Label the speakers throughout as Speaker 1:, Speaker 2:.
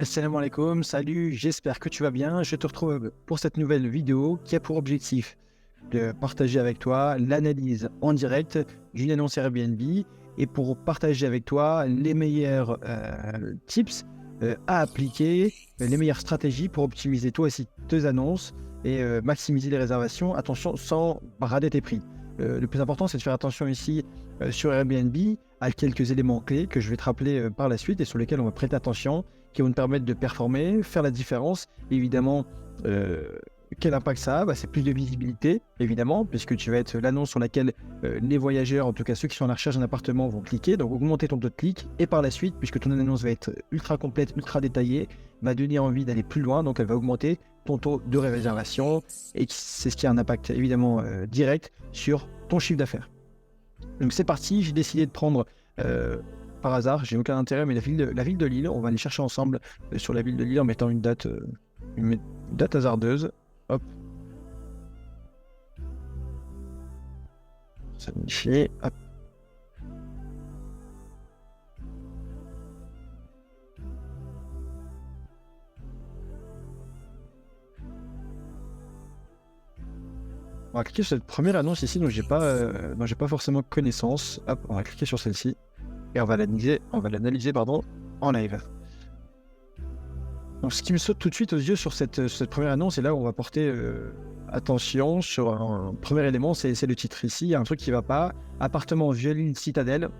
Speaker 1: Assalamu alaikum, salut, j'espère que tu vas bien. Je te retrouve pour cette nouvelle vidéo qui a pour objectif de partager avec toi l'analyse en direct d'une annonce Airbnb et pour partager avec toi les meilleurs tips à appliquer, les meilleures stratégies pour optimiser toi aussi tes annonces et maximiser les réservations. Attention, sans brader tes prix. Le plus important, c'est de faire attention ici sur Airbnb à quelques éléments clés que je vais te rappeler par la suite et sur lesquels on va prêter attention, qui vont te permettre de performer, faire la différence. Évidemment, quel impact ça a? C'est plus de visibilité, évidemment, puisque tu vas être l'annonce sur laquelle les voyageurs, en tout cas ceux qui sont à la recherche d'un appartement, vont cliquer, donc augmenter ton taux de clic. Et par la suite, puisque ton annonce va être ultra complète, ultra détaillée, va donner envie d'aller plus loin, donc elle va augmenter ton taux de réservation, et c'est ce qui a un impact évidemment direct sur ton chiffre d'affaires. Donc c'est parti, j'ai décidé de prendre par hasard, j'ai aucun intérêt, mais la ville de Lille, on va aller chercher ensemble sur la ville de Lille en mettant une date hasardeuse. Hop. Ça me hop. On va cliquer sur cette première annonce ici dont j'ai pas forcément connaissance. Hop, on va cliquer sur celle-ci et on va l'analyser en live. Donc, ce qui me saute tout de suite aux yeux sur cette première annonce, et là où on va porter attention sur un premier élément, c'est le titre. Ici, il y a un truc qui ne va pas. Appartement Vieux-Lille Citadelle.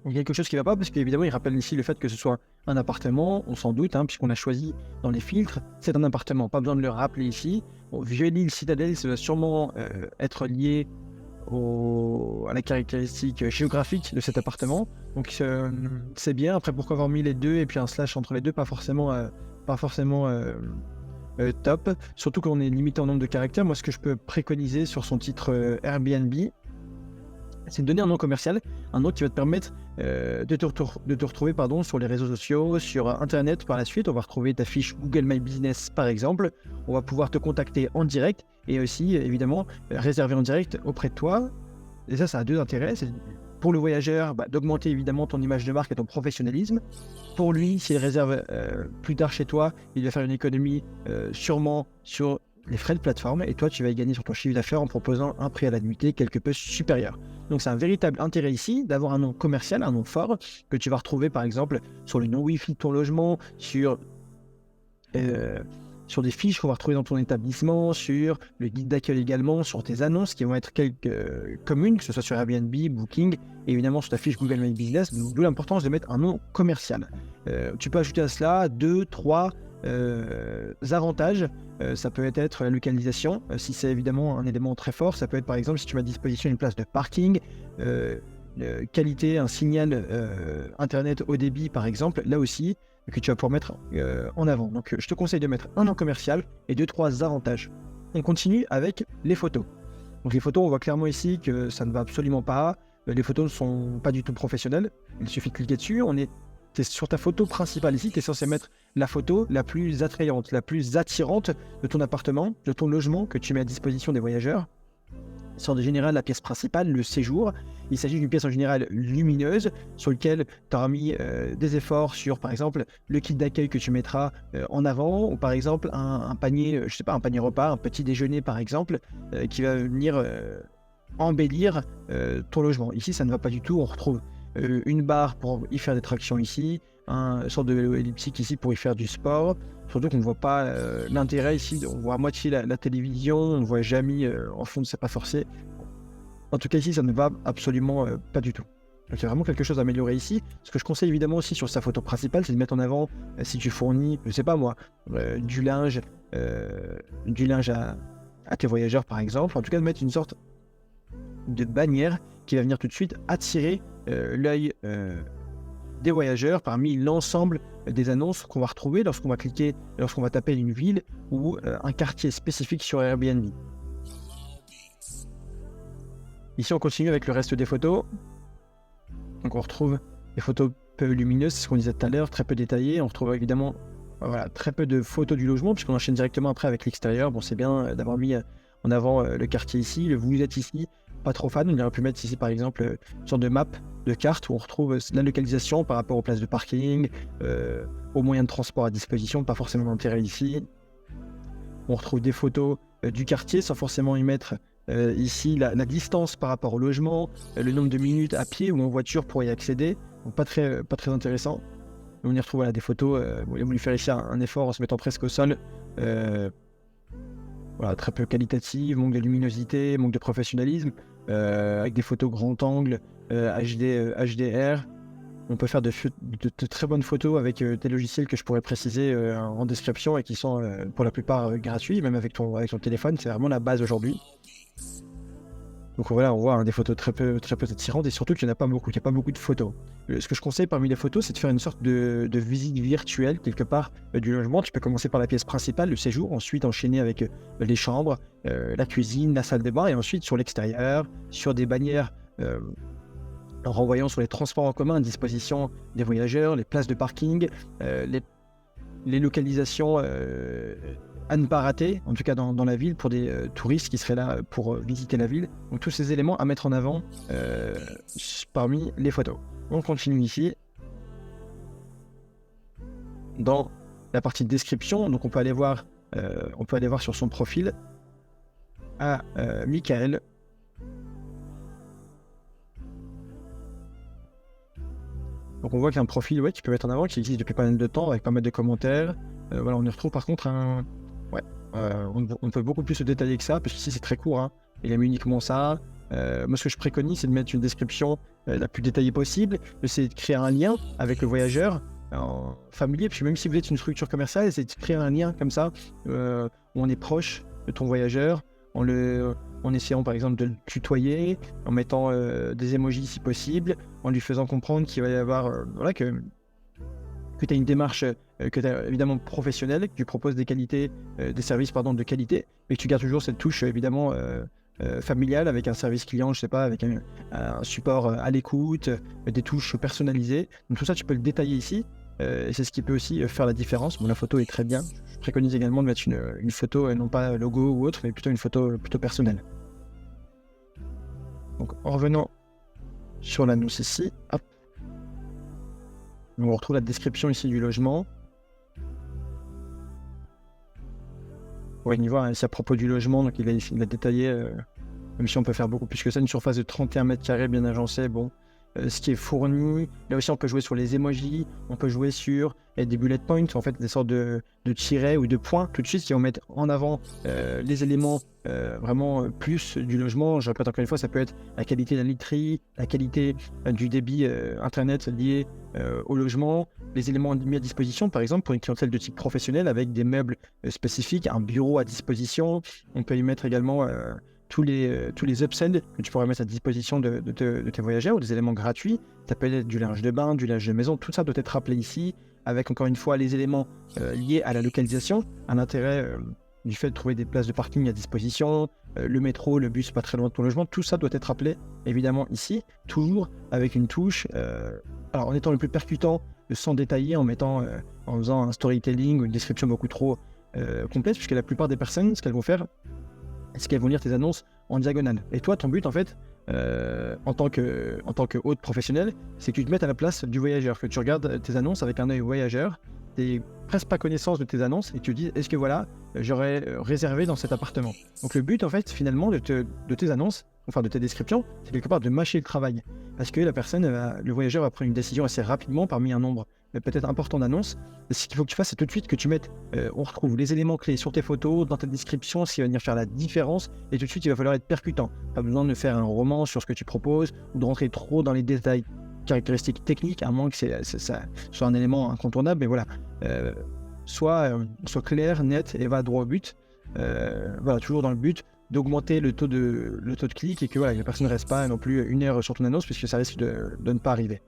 Speaker 1: Il y a quelque chose qui ne va pas parce qu'évidemment, il rappelle ici le fait que ce soit un appartement, on s'en doute, puisqu'on a choisi dans les filtres, c'est un appartement. Pas besoin de le rappeler ici. Bon, Vieux-Lille Citadelle, ça va sûrement être lié à la caractéristique géographique de cet appartement. Donc c'est bien. Après, pourquoi avoir mis les deux et puis un slash entre les deux, pas forcément top. Surtout qu'on est limité en nombre de caractères. Moi, ce que je peux préconiser sur son titre Airbnb, c'est de donner un nom commercial, un nom qui va te permettre de te retrouver sur les réseaux sociaux, sur Internet par la suite. On va retrouver ta fiche Google My Business par exemple. On va pouvoir te contacter en direct et aussi évidemment réserver en direct auprès de toi. Et ça a deux intérêts. C'est pour le voyageur d'augmenter évidemment ton image de marque et ton professionnalisme. Pour lui, s'il réserve plus tard chez toi, il va faire une économie sûrement sur les frais de plateforme et toi tu vas y gagner sur ton chiffre d'affaires en proposant un prix à la nuitée quelque peu supérieur. Donc c'est un véritable intérêt ici d'avoir un nom commercial, un nom fort que tu vas retrouver par exemple sur le nom Wi-Fi de ton logement, sur des fiches qu'on va retrouver dans ton établissement, sur le guide d'accueil également, sur tes annonces qui vont être communes, que ce soit sur Airbnb, Booking, et évidemment sur ta fiche Google My Business, d'où l'importance de mettre un nom commercial. Tu peux ajouter à cela 2, 3 avantages. Ça peut être la localisation, si c'est évidemment un élément très fort. Ça peut être par exemple si tu mets à disposition une place de parking, qualité, un signal internet haut débit par exemple, là aussi que tu vas pouvoir mettre en avant. Donc je te conseille de mettre un nom commercial et 2-3 avantages. On continue avec les photos. Donc les photos, on voit clairement ici que ça ne va absolument pas. Les photos ne sont pas du tout professionnelles. Il suffit de cliquer dessus. T'es sur ta photo principale ici, tu es censé mettre la photo la plus attrayante, la plus attirante de ton appartement, de ton logement que tu mets à disposition des voyageurs. C'est en général la pièce principale, le séjour. Il s'agit d'une pièce en général lumineuse sur laquelle tu auras mis des efforts sur par exemple le kit d'accueil que tu mettras en avant ou par exemple un panier, un panier repas, un petit déjeuner par exemple qui va venir embellir ton logement. Ici ça ne va pas du tout, on retrouve une barre pour y faire des tractions ici, une sorte de vélo elliptique ici pour y faire du sport. Surtout qu'on ne voit pas l'intérêt ici, on voit à moitié la télévision, on ne voit jamais en fond, c'est pas forcé. En tout cas ici ça ne va absolument pas du tout. Donc il y a vraiment quelque chose à améliorer ici. Ce que je conseille évidemment aussi sur sa photo principale, c'est de mettre en avant si tu fournis, je sais pas moi, du linge à tes voyageurs par exemple. En tout cas de mettre une sorte de bannière qui va venir tout de suite attirer l'œil des voyageurs parmi l'ensemble des annonces qu'on va retrouver lorsqu'on va cliquer, lorsqu'on va taper une ville ou un quartier spécifique sur Airbnb. Ici on continue avec le reste des photos. Donc on retrouve des photos peu lumineuses, c'est ce qu'on disait tout à l'heure, très peu détaillées. On retrouve évidemment très peu de photos du logement puisqu'on enchaîne directement après avec l'extérieur. Bon, c'est bien d'avoir mis en avant le quartier ici, le vous êtes ici, pas trop fan. On aurait pu mettre ici par exemple une sorte de map, de carte où on retrouve la localisation par rapport aux places de parking, aux moyens de transport à disposition, pas forcément d'intérêt ici. On retrouve des photos du quartier sans forcément y mettre ici la distance par rapport au logement, le nombre de minutes à pied ou en voiture pour y accéder. Donc pas très intéressant. On y retrouve des photos, il a voulu faire ici un effort en se mettant presque au sol. Voilà, très peu qualitative, manque de luminosité, manque de professionnalisme, avec des photos grand angle, HDR. On peut faire de très bonnes photos avec des logiciels que je pourrais préciser en description et qui sont pour la plupart gratuits, même avec ton téléphone. C'est vraiment la base aujourd'hui. Donc voilà, on voit des photos très peu attirantes et surtout qu'il n'y en a pas beaucoup, il n'y a pas beaucoup de photos. Ce que je conseille parmi les photos, c'est de faire une sorte de visite virtuelle quelque part du logement. Tu peux commencer par la pièce principale, le séjour, ensuite enchaîner avec les chambres, la cuisine, la salle de bain et ensuite sur l'extérieur, sur des bannières en renvoyant sur les transports en commun à disposition des voyageurs, les places de parking, les localisations à ne pas rater, en tout cas dans la ville, pour des touristes qui seraient là pour visiter la ville. Donc tous ces éléments à mettre en avant parmi les photos. On continue ici. Dans la partie de description, donc on peut aller voir sur son profil à Michael. Donc on voit qu'il y a un profil qui peut mettre en avant, qui existe depuis pas mal de temps, avec pas mal de commentaires. Voilà, on y retrouve par contre on peut beaucoup plus se détailler que ça, parce qu'ici c'est très court, hein. Il y a uniquement ça. Moi ce que je préconise, c'est de mettre une description la plus détaillée possible, c'est de créer un lien avec le voyageur familier, puis même si vous êtes une structure commerciale, c'est de créer un lien comme ça, où on est proche de ton voyageur, en essayant par exemple de le tutoyer, en mettant des emojis si possible, en lui faisant comprendre qu'il va y avoir que tu as une démarche que tu as évidemment professionnelle, que tu proposes des services de qualité, mais que tu gardes toujours cette touche évidemment familiale avec un service client, je sais pas, avec un support à l'écoute, des touches personnalisées. Donc tout ça tu peux le détailler ici, et c'est ce qui peut aussi faire la différence. Bon, la photo est très bien. Je préconise également de mettre une photo, non pas logo ou autre, mais plutôt une photo plutôt personnelle. Donc en revenant sur l'annonce ici, hop. On retrouve la description ici du logement. On va y voir ici à propos du logement, donc il a détaillé, même si on peut faire beaucoup plus que ça, une surface de 31 mètres carrés bien agencée, bon. Ce qui est fourni. Là aussi, on peut jouer sur les emojis, on peut jouer sur des bullet points, en fait, des sortes de tirets ou de points tout de suite qui vont mettre en avant les éléments vraiment plus du logement. Je répète encore une fois, ça peut être la qualité de la literie, la qualité du débit internet lié au logement, les éléments mis à disposition, par exemple, pour une clientèle de type professionnel avec des meubles spécifiques, un bureau à disposition. On peut y mettre également tous les upsells que tu pourrais mettre à disposition de tes voyageurs ou des éléments gratuits. Ça peut être du linge de bain, du linge de maison, tout ça doit être rappelé ici, avec encore une fois les éléments liés à la localisation, à l'intérêt du fait de trouver des places de parking à disposition, le métro, le bus pas très loin de ton logement, tout ça doit être rappelé évidemment ici, toujours avec une touche, alors en étant le plus percutant, sans détailler, en faisant un storytelling ou une description beaucoup trop complète, puisque la plupart des personnes, ce qu'elles vont faire, c'est qu'elles vont lire tes annonces en diagonale. Et toi, ton but, en fait, en tant que hôte professionnel, c'est que tu te mettes à la place du voyageur, que tu regardes tes annonces avec un œil voyageur, tu n'as presque pas connaissance de tes annonces, et tu te dis, est-ce que voilà, j'aurais réservé dans cet appartement. Donc le but, en fait, finalement, de tes annonces, enfin de tes descriptions, c'est quelque part de mâcher le travail. Parce que le voyageur va prendre une décision assez rapidement parmi un nombre peut-être important d'annonces. Ce qu'il faut que tu fasses, c'est tout de suite que tu mettes, on retrouve les éléments clés sur tes photos, dans ta description, ce qui va venir faire la différence, et tout de suite il va falloir être percutant. Pas besoin de faire un roman sur ce que tu proposes, ou de rentrer trop dans les détails caractéristiques techniques, à moins que ça soit un élément incontournable, mais voilà. Soit clair, net, et va droit au but. Voilà, toujours dans le but d'augmenter le taux de clic, et que voilà, la personne ne reste pas non plus 1 heure sur ton annonce, puisque ça risque de ne pas arriver.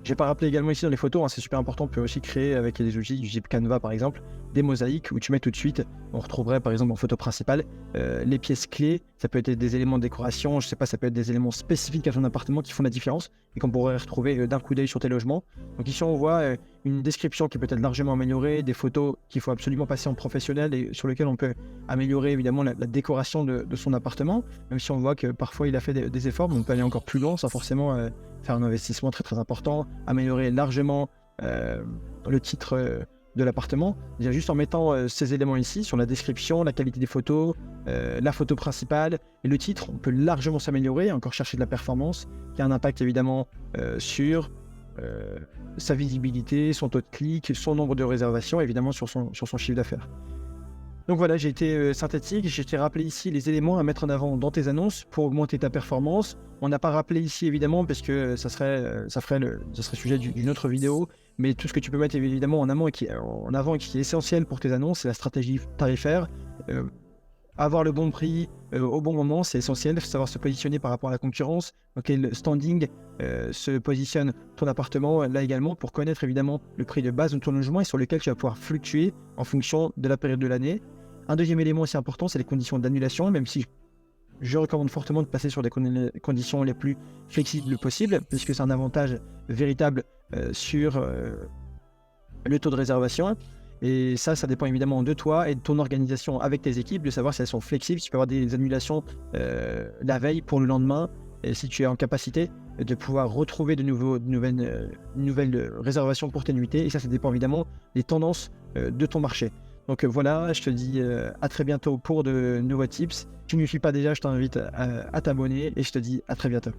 Speaker 1: Je vais pas rappeler également ici dans les photos, hein, c'est super important, on peut aussi créer avec des outils du type Canva par exemple, des mosaïques où tu mets tout de suite, on retrouverait par exemple en photo principale, les pièces clés, ça peut être des éléments de décoration, je sais pas, ça peut être des éléments spécifiques à ton appartement qui font la différence et qu'on pourrait retrouver d'un coup d'œil sur tes logements. Donc ici on voit une description qui peut être largement améliorée, des photos qu'il faut absolument passer en professionnel et sur lesquelles on peut améliorer évidemment la décoration de son appartement, même si on voit que parfois il a fait des efforts, mais on peut aller encore plus loin sans forcément faire un investissement très très important, améliorer largement le titre de l'appartement, déjà juste en mettant ces éléments ici sur la description, la qualité des photos, la photo principale et le titre, on peut largement s'améliorer, encore chercher de la performance, qui a un impact évidemment sur sa visibilité, son taux de clic, son nombre de réservations, évidemment sur son chiffre d'affaires. Donc voilà, j'ai été synthétique, j'ai t'ai rappelé ici les éléments à mettre en avant dans tes annonces pour augmenter ta performance. On n'a pas rappelé ici évidemment parce que ça serait sujet d'une autre vidéo, mais tout ce que tu peux mettre évidemment en avant et qui est essentiel pour tes annonces, c'est la stratégie tarifaire. Avoir le bon prix au bon moment, c'est essentiel, savoir se positionner par rapport à la concurrence, dans quel standing se positionne ton appartement là également, pour connaître évidemment le prix de base de ton logement et sur lequel tu vas pouvoir fluctuer en fonction de la période de l'année. Un deuxième élément aussi important, c'est les conditions d'annulation, même si je recommande fortement de passer sur des conditions les plus flexibles possibles, puisque c'est un avantage véritable sur le taux de réservation. Et ça dépend évidemment de toi et de ton organisation avec tes équipes, de savoir si elles sont flexibles. Tu peux avoir des annulations la veille pour le lendemain, et si tu es en capacité de pouvoir retrouver de nouvelles réservations pour tes nuitées. Et ça dépend évidemment des tendances de ton marché. Donc voilà, je te dis à très bientôt pour de nouveaux tips. Si tu ne me suis pas déjà, je t'invite à t'abonner et je te dis à très bientôt.